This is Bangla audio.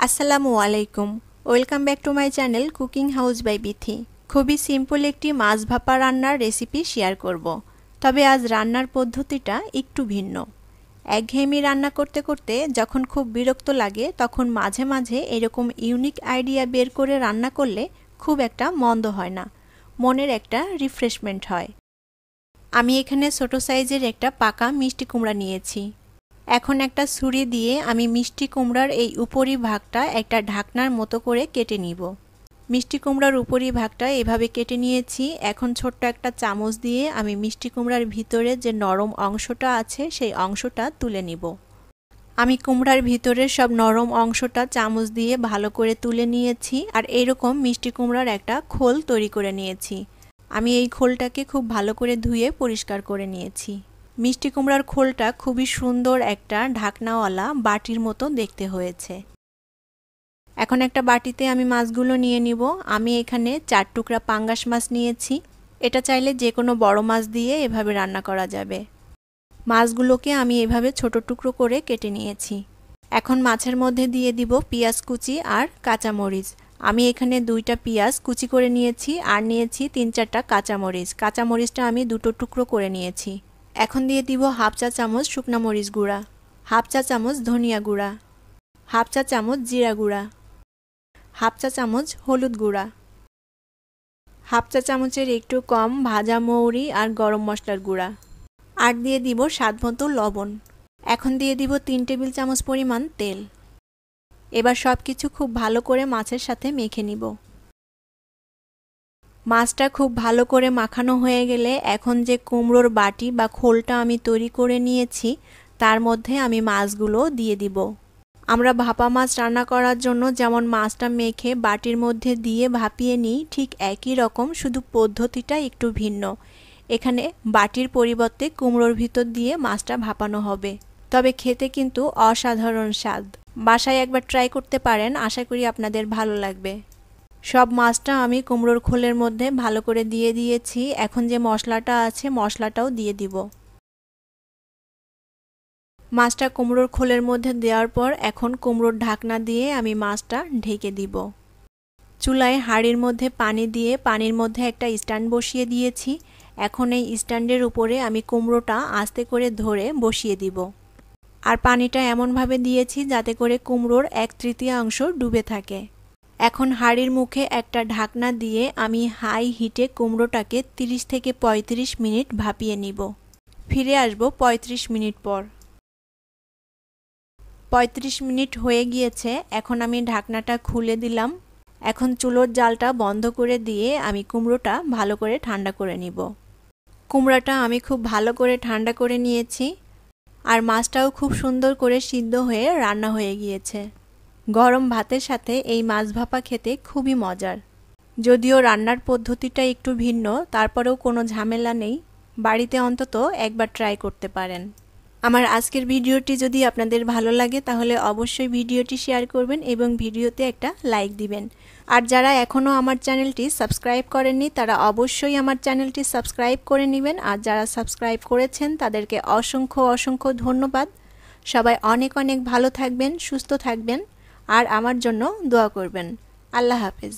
আসসালামু আলাইকুম। Welcome back to my channel cooking house by Bithi. খুবই সিম্পল একটি মাছ ভাপা রান্নার রেসিপি শেয়ার করব। তবে আজ রান্নার পদ্ধতিটা একটু ভিন্ন। একঘেয়েমি রান্না করতে করতে যখন খুব বিরক্ত লাগে তখন মাঝে মাঝে এরকম ইউনিক আইডিয়া বের করে রান্না করলে খুব একটা মন্দ হয় না, মনের একটা রিফ্রেশমেন্ট হয়। আমি এখানে ছোট সাইজের একটা পাকা মিষ্টি কুমড়া নিয়েছি। এখন একটা ছুরি দিয়ে আমি মিষ্টি কুমড়ার এই উপরি ভাগটা একটা ঢাকনার মতো করে কেটে নিব। মিষ্টি কুমড়ার উপরি ভাগটা এভাবে কেটে নিয়েছি। এখন ছোট্ট একটা চামচ দিয়ে আমি মিষ্টি কুমড়ার ভিতরে যে নরম অংশটা আছে সেই অংশটা তুলে নিব। আমি কুমড়ার ভিতরের সব নরম অংশটা চামচ দিয়ে ভালো করে তুলে নিয়েছি। আর এইরকম মিষ্টি কুমড়ার একটা খোল তৈরি করে নিয়েছি। আমি এই খোলটাকে খুব ভালো করে ধুয়ে পরিষ্কার করে নিয়েছি। মিষ্টি কুমড়ার খোলটা খুবই সুন্দর একটা ঢাকনাওয়ালা বাটির মতো দেখতে হয়েছে। এখন একটা বাটিতে আমি মাছগুলো নিয়ে নিব। আমি এখানে 4 টুকরা পাঙ্গাস মাছ নিয়েছি। এটা চাইলে যে কোনো বড় মাছ দিয়ে এভাবে রান্না করা যাবে। মাছগুলোকে আমি এভাবে ছোট টুকরো করে কেটে নিয়েছি। এখন মাছের মধ্যে দিয়ে দিব পেঁয়াজ কুচি আর কাঁচামরিচ। আমি এখানে 2টা পেঁয়াজ কুচি করে নিয়েছি আর নিয়েছি 3-4টা কাঁচামরিচ। কাঁচামরিচটা আমি 2টো টুকরো করে নিয়েছি। এখন দিয়ে দিব হাফ চা চামচ শুকনা মরিচ গুঁড়া, হাফ চা চামচ ধনিয়া গুঁড়া, হাফ চা চামচ জিরা গুঁড়া, হাফ চা চামচ হলুদ গুঁড়া, হাফ চা চামচের একটু কম ভাজা মৌরি আর গরম মশলার গুঁড়া, আর দিয়ে দিব স্বাদমতো লবণ। এখন দিয়ে দিব 3 টেবিল চামচ পরিমাণ তেল। এবার সব কিছু খুব ভালো করে মাছের সাথে মেখে নিব। মাছটা খুব ভালো করে মাখানো হয়ে গেলে এখন যে কুমড়োর বাটি বা খোলটা আমি তৈরি করে নিয়েছি তার মধ্যে আমি মাছগুলো দিয়ে দিব। আমরা ভাপা মাছ রান্না করার জন্য যেমন মাছটা মেখে বাটির মধ্যে দিয়ে ভাপিয়ে নিই, ঠিক একই রকম, শুধু পদ্ধতিটা একটু ভিন্ন। এখানে বাটির পরিবর্তে কুমড়োর ভিতর দিয়ে মাছটা ভাপানো হবে। তবে খেতে কিন্তু অসাধারণ স্বাদ। বাসায় একবার ট্রাই করতে পারেন, আশা করি আপনাদের ভালো লাগবে। সব মাছটা আমি কুমড়োর খোলের মধ্যে ভালো করে দিয়ে দিয়েছি। এখন যে মশলাটা আছে মশলাটাও দিয়ে দিব। মাছটা কুমড়োর খোলের মধ্যে দেওয়ার পর এখন কুমড়োর ঢাকনা দিয়ে আমি মাছটা ঢেকে দিব। চুলায় হাঁড়ির মধ্যে পানি দিয়ে পানির মধ্যে একটা স্ট্যান্ড বসিয়ে দিয়েছি। এখন এই স্ট্যান্ডের উপরে আমি কুমড়োটা আস্তে করে ধরে বসিয়ে দিব। আর পানিটা এমনভাবে দিয়েছি যাতে করে কুমড়োর 1/3 ডুবে থাকে। এখন হাঁড়ির মুখে একটা ঢাকনা দিয়ে আমি হাই হিটে কুমড়োটাকে 30 থেকে 35 মিনিট ভাপিয়ে নিব। ফিরে আসব 35 মিনিট পর। 35 মিনিট হয়ে গিয়েছে। এখন আমি ঢাকনাটা খুলে দিলাম। এখন চুলোর জালটা বন্ধ করে দিয়ে আমি কুমড়োটা ভালো করে ঠান্ডা করে নিব। কুমড়োটা আমি খুব ভালো করে ঠান্ডা করে নিয়েছি। আর মাছটাও খুব সুন্দর করে সিদ্ধ হয়ে রান্না হয়ে গিয়েছে। গরম ভাতের সাথে এই মাছ ভাপা খেতে খুবই মজার। যদিও রান্নার পদ্ধতিটা একটু ভিন্ন, তারপরেও কোনো ঝামেলা নেই। বাড়িতে অন্তত একবার ট্রাই করতে পারেন। আমার আজকের ভিডিওটি যদি আপনাদের ভালো লাগে তাহলে অবশ্যই ভিডিওটি শেয়ার করবেন এবং ভিডিওতে একটা লাইক দিবেন। আর যারা এখনও আমার চ্যানেলটি সাবস্ক্রাইব করেননি তারা অবশ্যই আমার চ্যানেলটি সাবস্ক্রাইব করে নেবেন। আর যারা সাবস্ক্রাইব করেছেন তাদেরকে অসংখ্য অসংখ্য ধন্যবাদ। সবাই অনেক অনেক ভালো থাকবেন, সুস্থ থাকবেন আর আমার জন্য দোয়া করবেন। আল্লাহ হাফেজ।